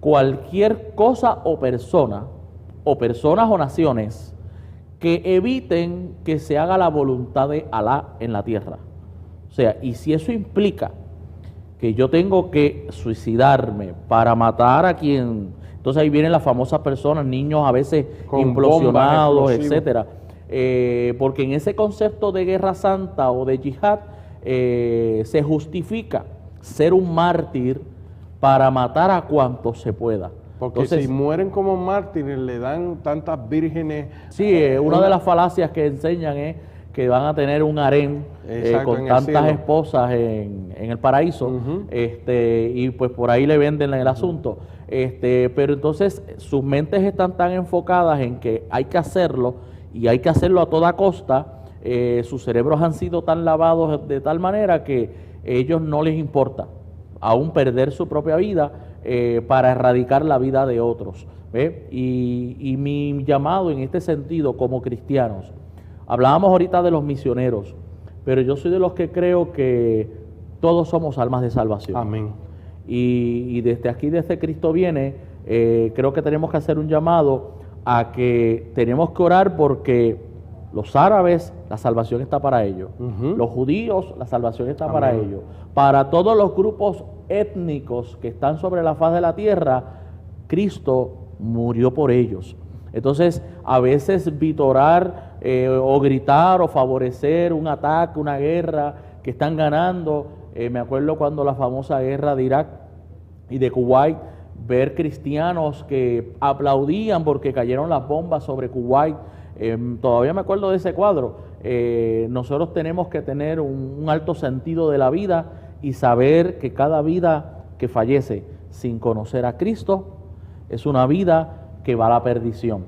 cualquier cosa o persona, o personas o naciones que eviten que se haga la voluntad de Alá en la tierra. O sea, y si eso implica que yo tengo que suicidarme para matar a quien, entonces ahí vienen las famosas personas, niños a veces con implosionados, etcétera. Porque en ese concepto de guerra santa o de yihad se justifica ser un mártir para matar a cuantos se pueda. Porque entonces, si mueren como mártires, le dan tantas vírgenes. Sí, una de las falacias que enseñan es que van a tener un harén con tantas esposas en el paraíso, y pues por ahí le venden el asunto. Pero entonces sus mentes están tan enfocadas en que hay que hacerlo, y hay que hacerlo a toda costa. Sus cerebros han sido tan lavados de tal manera que a ellos no les importa aún perder su propia vida para erradicar la vida de otros. Y mi llamado en este sentido como cristianos, hablábamos ahorita de los misioneros, pero yo soy de los que creo que todos somos almas de salvación. Amén. Y desde aquí, desde Cristo viene, creo que tenemos que hacer un llamado a que tenemos que orar porque los árabes, la salvación está para ellos. Los judíos, la salvación está para ellos. Para todos los grupos étnicos que están sobre la faz de la tierra, Cristo murió por ellos. Entonces, a veces vitorar o gritar o favorecer un ataque, una guerra que están ganando. Me acuerdo cuando la famosa guerra de Irak y de Kuwait, ver cristianos que aplaudían porque cayeron las bombas sobre Kuwait. Todavía me acuerdo de ese cuadro. Nosotros tenemos que tener un alto sentido de la vida y saber que cada vida que fallece sin conocer a Cristo es una vida que va a la perdición.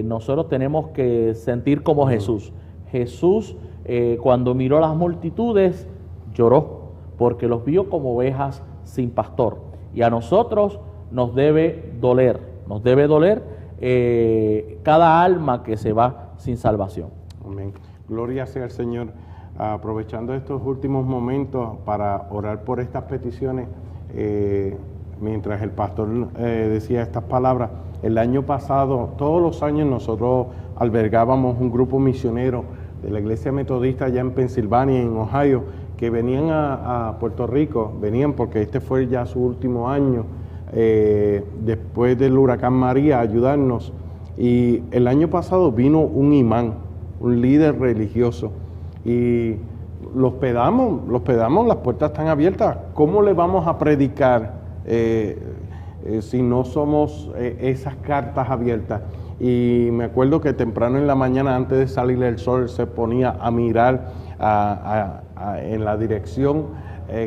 Nosotros tenemos que sentir como Jesús. Jesús, cuando miró las multitudes, lloró porque los vio como ovejas sin pastor. Y a nosotros nos debe doler cada alma que se va sin salvación. Amén. Gloria sea al Señor. Aprovechando estos últimos momentos para orar por estas peticiones, mientras el pastor decía estas palabras, el año pasado, todos los años nosotros albergábamos un grupo misionero de la Iglesia Metodista allá en Pensilvania, en Ohio, que venían a Puerto Rico, venían porque este fue ya su último año, después del huracán María, a ayudarnos. Y el año pasado vino un imán, un líder religioso, y los hospedamos, las puertas están abiertas. ¿Cómo le vamos a predicar si no somos esas cartas abiertas? Y me acuerdo que temprano en la mañana, antes de salir el sol, se ponía a mirar en la dirección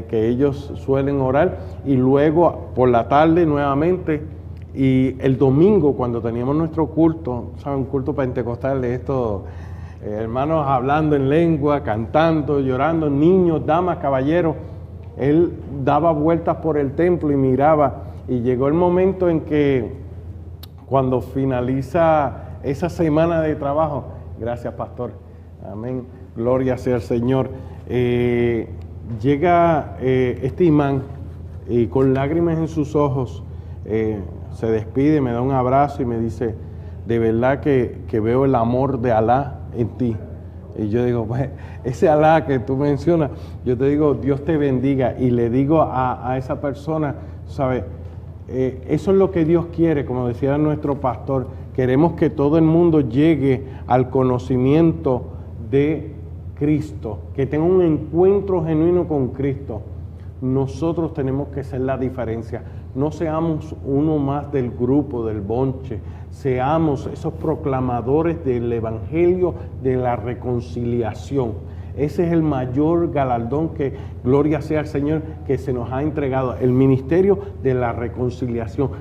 que ellos suelen orar, y luego por la tarde nuevamente, y el domingo cuando teníamos nuestro culto, ¿saben? Un culto pentecostal de estos hermanos hablando en lengua, cantando, llorando, niños, damas, caballeros. Él daba vueltas por el templo y miraba, y llegó el momento en que cuando finaliza esa semana de trabajo, gracias pastor, amén, gloria sea el Señor, llega este imán y con lágrimas en sus ojos se despide, me da un abrazo y me dice, de verdad que veo el amor de Alá en ti. Y yo digo, pues, ese Alá que tú mencionas, yo te digo, Dios te bendiga, y le digo a esa persona, ¿sabes? Eso es lo que Dios quiere, como decía nuestro pastor. Queremos que todo el mundo llegue al conocimiento de Cristo, que tenga un encuentro genuino con Cristo. Nosotros tenemos que ser la diferencia. No seamos uno más del grupo, del bonche. Seamos esos proclamadores del Evangelio de la reconciliación. Ese es el mayor galardón que, gloria sea al Señor, que se nos ha entregado, el ministerio de la reconciliación,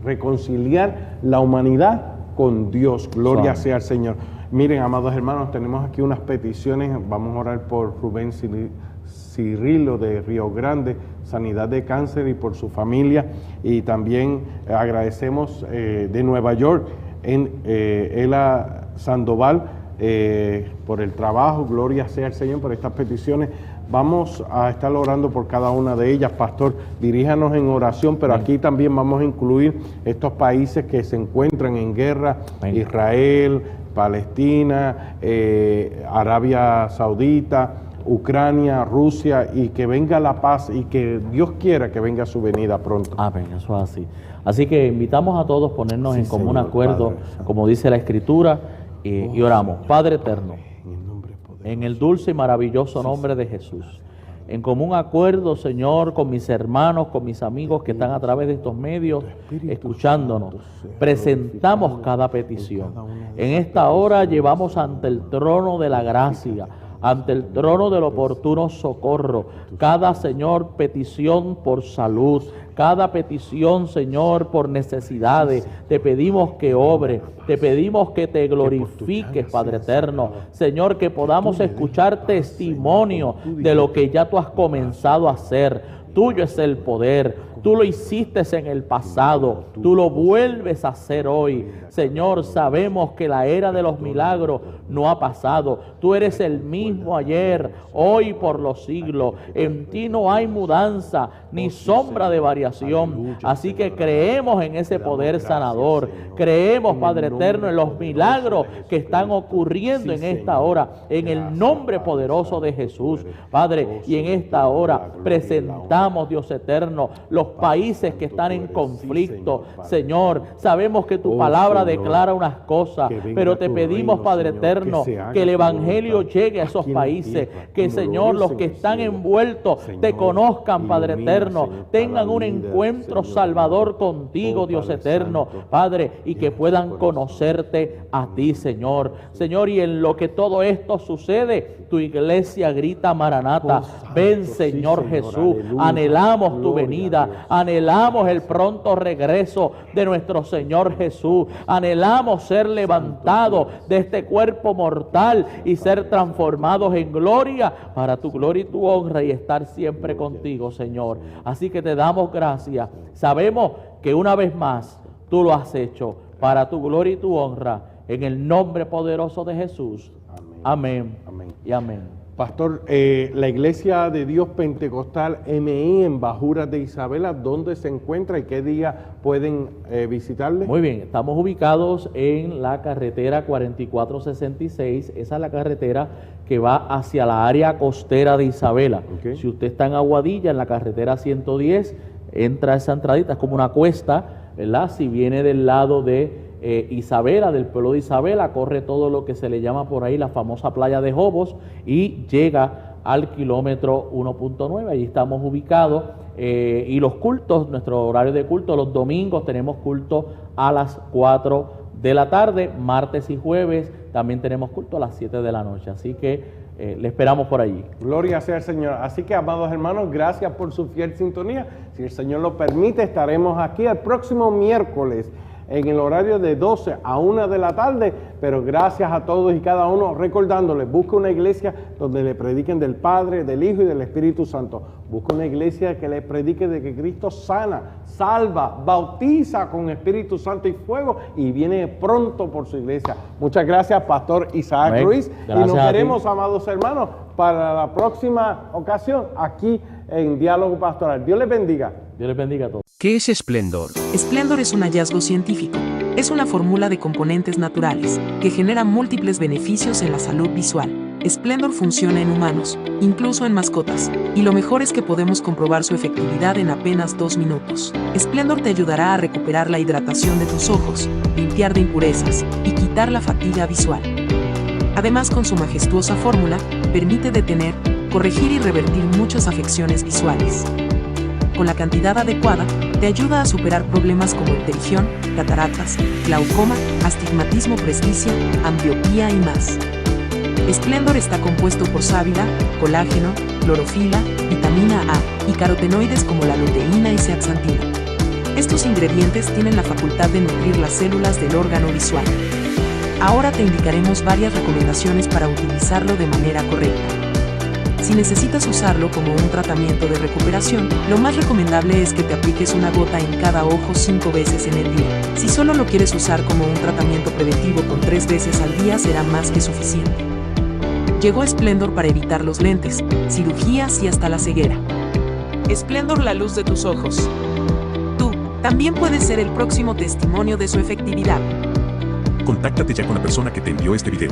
reconciliar la humanidad con Dios, gloria sea al Señor. Miren, amados hermanos, tenemos aquí unas peticiones, vamos a orar por Rubén Cirilo de Río Grande, sanidad de cáncer, y por su familia, y también agradecemos de Nueva York, Ela Sandoval, por el trabajo, gloria sea al Señor por estas peticiones. Vamos a estar orando por cada una de ellas. Pastor, diríjanos en oración, pero aquí también vamos a incluir estos países que se encuentran en guerra: Israel, Palestina, Arabia Saudita, Ucrania, Rusia, y que venga la paz, y que Dios quiera que venga su venida pronto. Amén, eso es así. Así que invitamos a todos a ponernos en común acuerdo, como dice la Escritura, y oramos. Padre eterno, en el dulce y maravilloso nombre de Jesús, en común acuerdo, Señor, con mis hermanos, con mis amigos que están a través de estos medios escuchándonos, presentamos cada petición. En esta hora llevamos ante el trono de la gracia, ante el trono del oportuno socorro, cada, Señor, petición por salud, cada petición, Señor, por necesidades. Te pedimos que obre, te pedimos que te glorifiques, Padre eterno. Señor, que podamos escuchar testimonio de lo que ya tú has comenzado a hacer. Tuyo es el poder, tú lo hiciste en el pasado, tú lo vuelves a hacer hoy. Señor, sabemos que la era de los milagros no ha pasado. Tú eres el mismo ayer, hoy, por los siglos. En ti no hay mudanza ni sombra de variación. Así que creemos en ese poder sanador. Creemos, Padre eterno, en los milagros que están ocurriendo en esta hora, en el nombre poderoso de Jesús, Padre. Y en esta hora presentamos, Dios eterno, los países que están en conflicto. Señor, sabemos que tu palabra declara unas cosas, pero te pedimos, Padre eterno, que el Evangelio llegue a esos países, que, Señor, los que están envueltos te conozcan, Padre eterno, tengan un encuentro salvador contigo, Dios eterno, Padre, y que puedan conocerte a ti, Señor. Señor, y en lo que todo esto sucede, tu iglesia grita: Maranata, ven, Señor Jesús. Anhelamos tu venida, anhelamos el pronto regreso de nuestro Señor Jesús, anhelamos ser levantados de este cuerpo mortal y ser transformados en gloria, para tu gloria y tu honra, y estar siempre contigo, Señor. Así que te damos gracias. Sabemos que una vez más tú lo has hecho para tu gloria y tu honra, en el nombre poderoso de Jesús. Amén. Amén. Y amén. Pastor, la Iglesia de Dios Pentecostal MI en Bajuras de Isabela, ¿dónde se encuentra y qué día pueden visitarle? Muy bien, estamos ubicados en la carretera 4466. Esa es la carretera que va hacia la área costera de Isabela. Okay. Si usted está en Aguadilla, en la carretera 110, entra esa entradita, es como una cuesta, ¿verdad? Si viene del lado de Isabela, del pueblo de Isabela, corre todo lo que se le llama por ahí la famosa playa de Jobos y llega al kilómetro 1.9, allí estamos ubicados. Y los cultos, nuestro horario de culto, los domingos tenemos culto a las 4 de la tarde, martes y jueves también tenemos culto a las 7 de la noche, así que le esperamos por allí. Gloria sea al Señor. Así que, amados hermanos, gracias por su fiel sintonía. Si el Señor lo permite, estaremos aquí el próximo miércoles en el horario de 12 a 1 de la tarde, pero gracias a todos y cada uno, recordándoles, busque una iglesia donde le prediquen del Padre, del Hijo y del Espíritu Santo. Busque una iglesia que le predique de que Cristo sana, salva, bautiza con Espíritu Santo y fuego y viene pronto por su iglesia. Muchas gracias, Pastor Isaac Amén. Ruiz. Gracias y nos a ti. veremos, amados hermanos, para la próxima ocasión aquí en Diálogo Pastoral. Dios les bendiga. Dios les bendiga a todos. ¿Qué es Splendor? Splendor es un hallazgo científico. Es una fórmula de componentes naturales que genera múltiples beneficios en la salud visual. Splendor funciona en humanos, incluso en mascotas, y lo mejor es que podemos comprobar su efectividad en apenas 2 minutos. Splendor te ayudará a recuperar la hidratación de tus ojos, limpiar de impurezas y quitar la fatiga visual. Además, con su majestuosa fórmula, permite detener, corregir y revertir muchas afecciones visuales. Con la cantidad adecuada, te ayuda a superar problemas como hipertensión, cataratas, glaucoma, astigmatismo, presbicia, ambliopía y más. Splendor está compuesto por sábila, colágeno, clorofila, vitamina A y carotenoides como la luteína y zeaxantina. Estos ingredientes tienen la facultad de nutrir las células del órgano visual. Ahora te indicaremos varias recomendaciones para utilizarlo de manera correcta. Si necesitas usarlo como un tratamiento de recuperación, lo más recomendable es que te apliques una gota en cada ojo 5 veces en el día. Si solo lo quieres usar como un tratamiento preventivo con 3 veces al día, será más que suficiente. Llegó Splendor para evitar los lentes, cirugías y hasta la ceguera. Splendor, la luz de tus ojos. Tú también puedes ser el próximo testimonio de su efectividad. Contáctate ya con la persona que te envió este video.